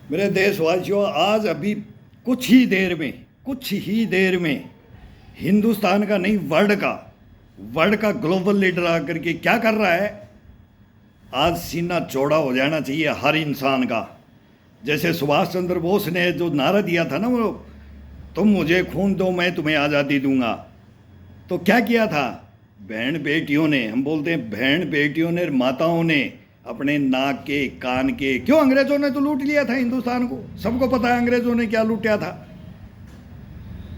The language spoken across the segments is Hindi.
मेरे देशवासियों, आज अभी कुछ ही देर में हिंदुस्तान का नहीं, वर्ल्ड का ग्लोबल लीडर आकर के क्या कर रहा है। आज सीना चौड़ा हो जाना चाहिए हर इंसान का। जैसे सुभाष चंद्र बोस ने जो नारा दिया था ना, वो तुम मुझे खून दो मैं तुम्हें आज़ादी दूंगा, तो क्या किया था बहन बेटियों ने, हम बोलते हैं बहन बेटियों ने, माताओं ने अपने नाक के कान के, क्यों अंग्रेजों ने तो लूट लिया था हिंदुस्तान को, सबको पता है अंग्रेजों ने क्या लूटा था।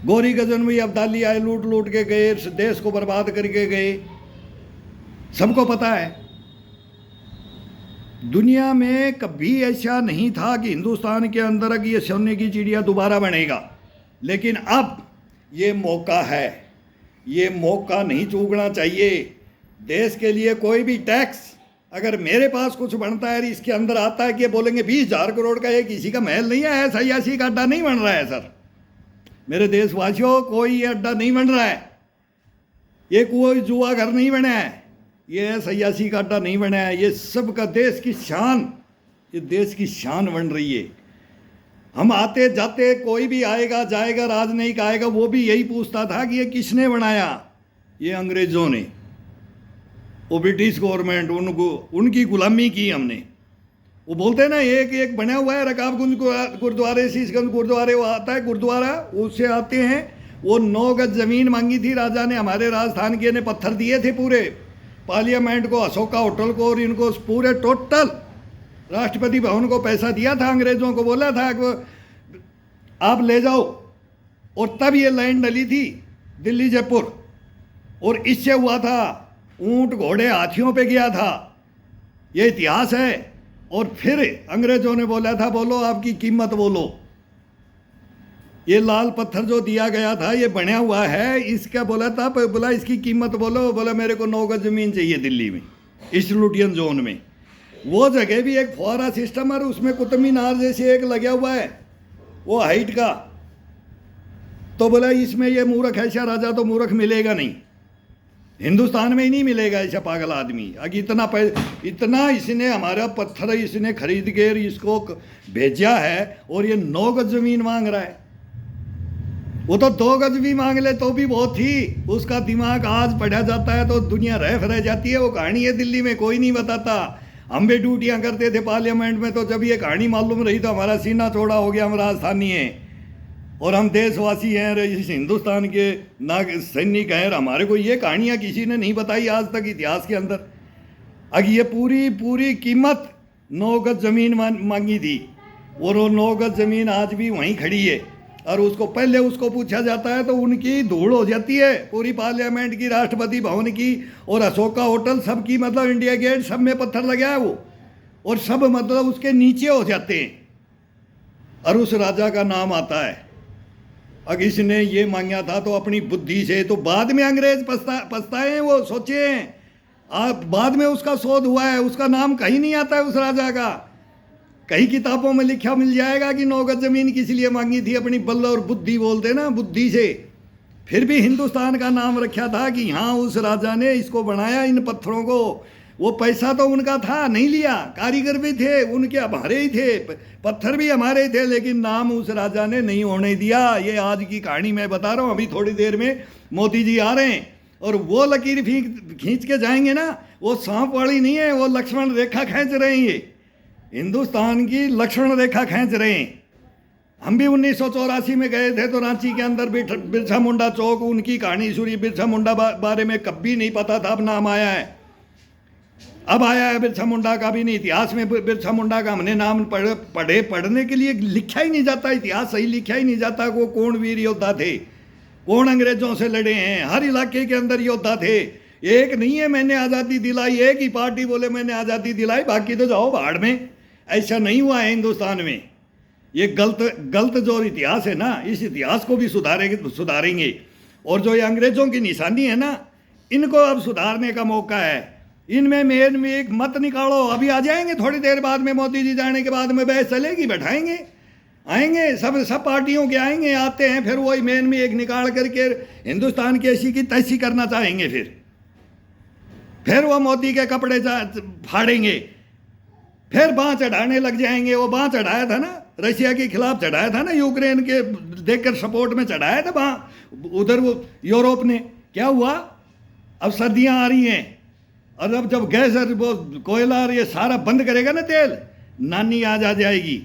गौरी गजनवी अब्दाली आए, लूट लूट के गए, देश को बर्बाद करके गए, सबको पता है। दुनिया में कभी ऐसा नहीं था कि हिंदुस्तान के अंदर कि ये सोने की चिड़िया दोबारा बनेगा, लेकिन अब ये मौका है, ये मौका नहीं चूकना चाहिए। देश के लिए कोई भी टैक्स अगर मेरे पास कुछ बनता है, इसके अंदर आता है कि ये बोलेंगे 20,000 करोड़ का ये किसी का महल नहीं है, ऐसा यासी का अड्डा नहीं बन रहा है। सर मेरे देशवासियों, कोई ये अड्डा नहीं बन रहा है, ये कोई जुआ घर नहीं बना है, ये सयासी का अड्डा नहीं बना है, ये सब का देश की शान, ये देश की शान बन रही है। हम आते जाते कोई भी आएगा जाएगा, राजनयिक आएगा, वो भी यही पूछता था कि ये किसने बनाया। ये अंग्रेजों ने, वो ब्रिटिश गवर्नमेंट, उनको उनकी गुलामी की हमने। वो बोलते हैं ना, एक एक बना हुआ है रकाबगंज गुरुद्वारे, शीशगंज गुरुद्वारे, वो आता है गुरुद्वारा, उससे आते हैं। वो 9 गज जमीन मांगी थी राजा ने, हमारे राजस्थान के ने पत्थर दिए थे पूरे, पार्लियामेंट को, अशोका होटल को, और इनको पूरे टोटल राष्ट्रपति भवन को पैसा दिया था। अंग्रेजों को बोला था कि आप ले जाओ, और तब ये लैंड डली थी दिल्ली जयपुर, और इससे हुआ था ऊंट घोड़े हाथियों पे गया था, ये इतिहास है। और फिर अंग्रेजों ने बोला था, बोलो आपकी कीमत बोलो। ये लाल पत्थर जो दिया गया था, ये बना हुआ है, इसका बोला था, बोला इसकी कीमत बोलो, बोला मेरे को 9 गज जमीन चाहिए दिल्ली में, ईस्ट लुटियन जोन में। वो जगह भी एक फुहारा सिस्टम है, उसमें कुतुब मीनार जैसे एक लगा हुआ है, वो हाइट का। तो बोला इसमें ये मूर्ख ऐसा राजा तो मूर्ख मिलेगा नहीं, हिंदुस्तान में ही नहीं मिलेगा ऐसा पागल आदमी। अगर इतना इसने हमारा पत्थर इसने खरीद के इसको भेजा है, और ये 9 गज जमीन मांग रहा है। वो तो 2 गज भी मांग ले तो भी बहुत थी। उसका दिमाग आज पढ़ा जाता है तो दुनिया रह जाती है। वो कहानी है दिल्ली में कोई नहीं बताता। हम भी ड्यूटियाँ करते थे पार्लियामेंट में, तो जब ये कहानी मालूम रही तो हमारा सीना चौड़ा हो गया। हम राजस्थानी हैं और हम देशवासी हैं, इस हिंदुस्तान के नाग सैनिक हैं, हमारे को ये कहानियाँ किसी ने नहीं बताई आज तक इतिहास के अंदर। अब ये पूरी कीमत 9 गज ज़मीन मांगी थी, और वो 9 गज ज़मीन आज भी वहीं खड़ी है। और उसको पहले उसको पूछा जाता है तो उनकी धूल हो जाती है, पूरी पार्लियामेंट की, राष्ट्रपति भवन की, और अशोका होटल सब की, मतलब इंडिया गेट सब में पत्थर लगा है वो, और सब मतलब उसके नीचे हो जाते हैं, और उस राजा का नाम आता है। अगर इसने ये मांगा था तो अपनी बुद्धि से, तो बाद में अंग्रेज पछताए हैं, वो सोचे हैं। आप बाद में उसका शोध हुआ है, उसका नाम कहीं नहीं आता है उस राजा का। कई किताबों में लिखा मिल जाएगा कि 9 गज जमीन किस लिए मांगी थी, अपनी बल और बुद्धि बोलते ना, बुद्धि से। फिर भी हिंदुस्तान का नाम रखा था कि हाँ उस राजा ने इसको बनाया, इन पत्थरों को। वो पैसा तो उनका था, नहीं लिया, कारीगर भी थे उनके, हमारे ही थे, पत्थर भी हमारे ही थे, लेकिन नाम उस राजा ने नहीं होने दिया। ये आज की कहानी मैं बता रहा हूँ। अभी थोड़ी देर में मोदी जी आ रहे हैं, और वो लकीर खींच के जाएंगे ना, वो सांप वाली नहीं है, वो लक्ष्मण रेखा खींच रहे हैं, ये हिंदुस्तान की लक्ष्मण रेखा खींच रहे हैं। हम भी 1984 में गए थे, तो रांची के अंदर बिरसा मुंडा चौक, उनकी कहानी सुनी। बिरसा मुंडा बारे में कभी नहीं पता था, अब नाम आया है, अब आया है बिरसा मुंडा का भी नहीं। इतिहास में बिरसा मुंडा का हमने नाम पढ़ने के लिए लिखा ही नहीं जाता, इतिहास सही लिखा ही नहीं जाता। वो कौन वीर योद्धा थे, कौन अंग्रेजों से लड़े हैं, हर इलाके के अंदर योद्धा थे। एक नहीं है मैंने आज़ादी दिलाई, एक ही पार्टी बोले मैंने आज़ादी दिलाई, बाकी तो जाओ भाड़ में। ऐसा नहीं हुआ है हिंदुस्तान में। ये गलत जो इतिहास है ना, इस इतिहास को भी सुधारेंगे। और जो ये अंग्रेजों की निशानी है ना, इनको अब सुधारने का मौका है। इनमें मेन में एक मत निकालो, अभी आ जाएंगे थोड़ी देर बाद में, मोदी जी जाने के बाद में बहस चलेगी, बैठाएंगे, आएंगे सब पार्टियों के आएंगे, आते हैं, फिर वही मेन में एक निकाल करके हिंदुस्तान की ऐसी की तैसी करना चाहेंगे। फिर वो मोदी के कपड़े फाड़ेंगे। फिर बाँ चढ़ाने लग जाएंगे। वो बाँ चढ़ाया था ना, रशिया के खिलाफ चढ़ाया था ना, यूक्रेन के देखकर सपोर्ट में चढ़ाया था बाँ उधर वो यूरोप ने। क्या हुआ? अब सर्दियाँ आ रही हैं और अब जब गैस और वो कोयला और ये सारा बंद करेगा ना तेल, नानी आज आ जाएगी।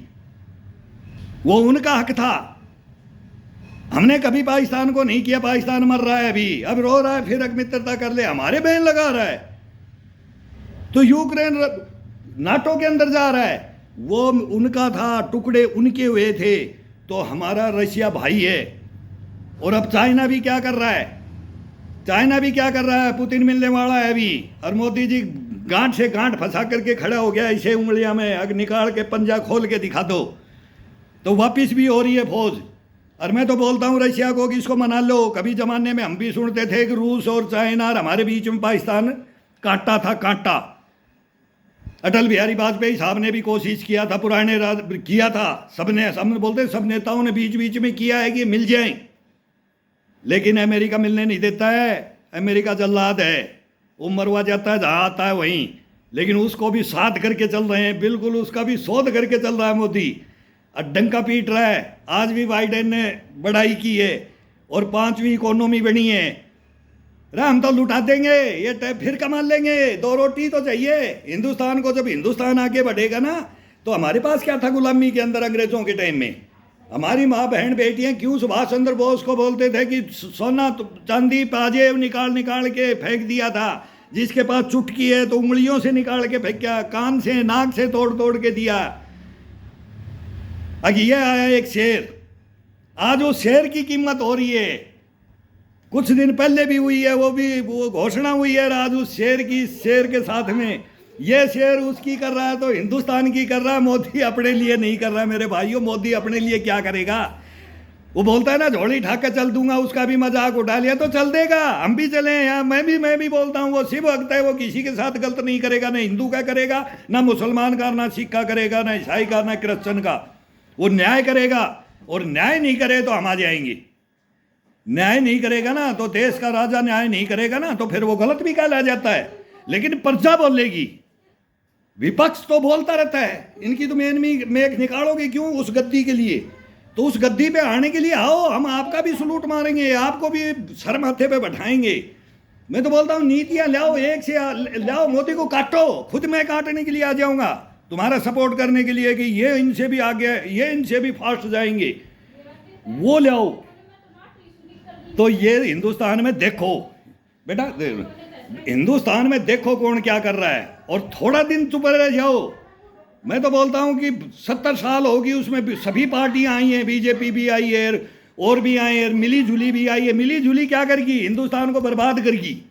वो उनका हक था, हमने कभी पाकिस्तान को नहीं किया। पाकिस्तान मर रहा है अभी, अब रो रहा है, फिर मित्रता कर ले, हमारे बैन लगा रहा है। तो यूक्रेन नाटो के अंदर जा रहा है, वो उनका था, टुकड़े उनके हुए थे। तो हमारा रशिया भाई है। और अब चाइना भी क्या कर रहा है? चाइना भी क्या कर रहा है? पुतिन मिलने वाला है अभी, और मोदी जी गांठ से गांठ फंसा करके खड़ा हो गया ऐसे उंगलियां में, अगर निकाल के पंजा खोल के दिखा दो। तो वापिस भी हो रही है फौज। और मैं तो बोलता हूँ रशिया को कि इसको मना लो। कभी ज़माने में हम भी सुनते थे कि रूस और चाइना और हमारे बीच में पाकिस्तान कांटा था, कांटा। अटल बिहारी वाजपेयी साहब ने भी कोशिश किया था, पुराने राज किया था, सबने बोलते सब नेताओं ने बीच बीच में किया है कि मिल जाएं, लेकिन अमेरिका मिलने नहीं देता है। अमेरिका जल्लाद है, वो मरवा जाता है जहाँ आता है वहीं। लेकिन उसको भी साथ करके चल रहे हैं, बिल्कुल उसका भी शोध करके चल रहा है मोदी, और डंका पीट रहा है। आज भी बाइडेन ने बढ़ाई की है और 5वीं इकोनॉमी बनी है। अरे हम तो लुटा देंगे, ये फिर कमा लेंगे, 2 रोटी तो चाहिए हिंदुस्तान को। जब हिंदुस्तान आगे बढ़ेगा ना, तो हमारे पास क्या था गुलामी के अंदर अंग्रेजों के टाइम में? हमारी माँ बहन बेटियां क्यों सुभाष चंद्र बोस को बोलते थे कि सोना चांदी पाजेब निकाल निकाल के फेंक दिया था, जिसके पास चुटकी है तो उंगलियों से निकाल के फेंका, कान से नाक से तोड़ तोड़ के दिया। अब ये आया एक शेर, आज वो शेर की कीमत हो रही है। कुछ दिन पहले भी हुई है, वो घोषणा हुई है आज उस शेर की, शेर के साथ में ये शेर उसकी कर रहा है तो हिंदुस्तान की कर रहा है। मोदी अपने लिए नहीं कर रहा है मेरे भाइयों। मोदी अपने लिए क्या करेगा? वो बोलता है ना झोली ठाक के चल दूंगा, उसका भी मजाक उठा लिया तो चल देगा। हम भी चले यहाँ, मैं भी बोलता हूँ वो शिव भक्त है, वो किसी के साथ गलत नहीं करेगा, ना हिंदू का करेगा, ना मुसलमान का, ना सिख का करेगा, ना ईसाई का, ना क्रिश्चन का। वो न्याय करेगा, और न्याय नहीं करे तो हम आ जाएंगे। न्याय नहीं करेगा ना, तो देश का राजा न्याय नहीं करेगा ना, तो फिर वो गलत भी कहला जाता है। लेकिन प्रजा बोलेगी, विपक्ष तो बोलता रहता है। इनकी तो मेघ निकालोगे क्यों उस गद्दी के लिए? तो उस गद्दी पे आने के लिए आओ, हम आपका भी सलूट मारेंगे, आपको भी सर माथे पे बैठाएंगे। मैं तो बोलता हूँ नीतियां लाओ, एक से लाओ, मोदी को काटो, खुद मैं काटने के लिए आ जाऊंगा तुम्हारा सपोर्ट करने के लिए कि ये इनसे भी आगे, ये इनसे भी फास्ट जाएंगे, वो लाओ। तो ये हिंदुस्तान में देखो बेटा, हिंदुस्तान में देखो कौन क्या कर रहा है, और थोड़ा दिन चुप रह जाओ। मैं तो बोलता हूं कि 70 साल होगी, उसमें सभी पार्टियां आई हैं, बीजेपी भी आई है और भी आई है, मिली जुली भी आई है। मिली जुली क्या करेगी? हिंदुस्तान को बर्बाद करेगी।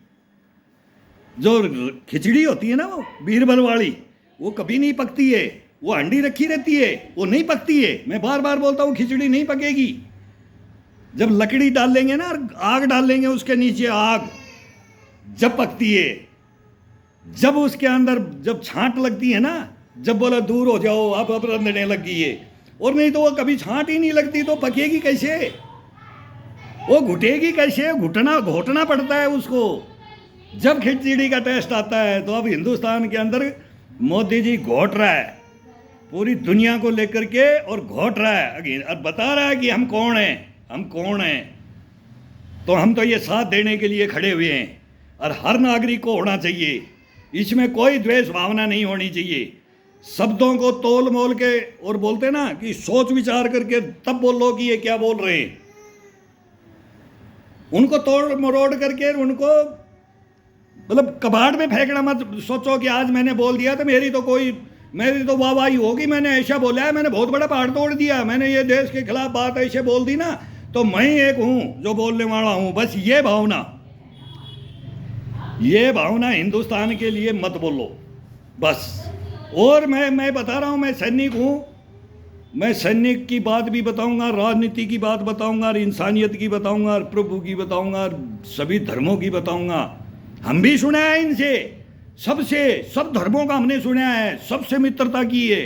जो खिचड़ी होती है ना वो बीरबल वाली, वो कभी नहीं पकती है, वो हंडी रखी रहती है, वो नहीं पकती है। मैं बार बार बोलता हूँ खिचड़ी नहीं पकेगी। जब लकड़ी डाल लेंगे ना, आग डाल लेंगे उसके नीचे, आग जब पकती है, जब उसके अंदर जब छांट लगती है ना, जब बोला दूर हो जाओ, अब रंधने लग गई है। और नहीं तो वो कभी छांट ही नहीं लगती, तो पकेगी कैसे? वो घुटेगी कैसे? घोटना पड़ता है उसको जब खिचड़ी का टेस्ट आता है। तो अब हिंदुस्तान के अंदर मोदी जी घोट रहा है पूरी दुनिया को लेकर के, और घोट रहा है और बता रहा है कि हम कौन हैं, हम कौन हैं। तो हम तो ये साथ देने के लिए खड़े हुए हैं, और हर नागरिक को होना चाहिए, इसमें कोई द्वेष भावना नहीं होनी चाहिए। शब्दों को तोल मोल के, और बोलते ना कि सोच विचार करके तब बोलो कि ये क्या बोल रहे हैं। उनको तोड़ मरोड़ करके, उनको मतलब कबाड़ में फेंकना मत सोचो कि आज मैंने बोल दिया तो मेरी तो वाहवाही होगी, मैंने ऐसा बोला है, मैंने बहुत बड़ा पहाड़ तोड़ दिया, मैंने ये देश के खिलाफ बात ऐसे बोल दी ना, तो मैं एक हूँ जो बोलने वाला हूँ। बस ये भावना हिंदुस्तान के लिए मत बोलो बस। और मैं बता रहा हूँ, मैं सैनिक हूँ, मैं सैनिक की बात भी बताऊंगा, राजनीति की बात बताऊंगा, और इंसानियत की बताऊंगा, और प्रभु की बताऊंगा, और सभी धर्मों की बताऊंगा। हम भी सुना है इनसे, सब धर्मों का हमने सुना है, सबसे मित्रता की है,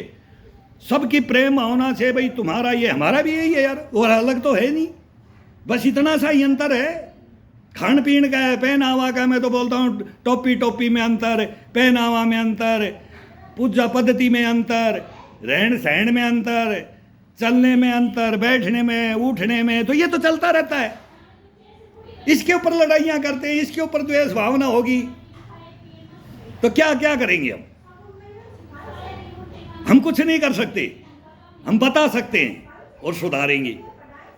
सबकी प्रेम भावना से। भाई तुम्हारा ये हमारा भी यही है यार, और अलग तो है नहीं, बस इतना सा ही अंतर है। खान पीन का है, पहनावा का, मैं तो बोलता हूँ टोपी में अंतर, पहनावा में अंतर, पूजा पद्धति में अंतर, रहन सहन में अंतर, चलने में अंतर, बैठने में, उठने में, तो ये तो चलता रहता है। इसके ऊपर लड़ाइयाँ करते हैं, इसके ऊपर द्वेष भावना होगी, तो क्या क्या करेंगे हम कुछ नहीं कर सकते। हम बता सकते हैं और सुधारेंगे।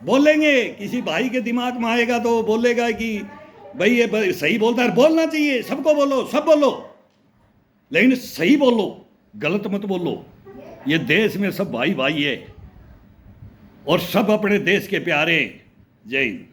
बोलेंगे, किसी भाई के दिमाग में आएगा तो बोलेगा कि भाई ये सही बोलता है, बोलना चाहिए, सबको बोलो, सब बोलो, लेकिन सही बोलो, गलत मत बोलो। ये देश में सब भाई भाई है और सब अपने देश के प्यारे। जय हिंद।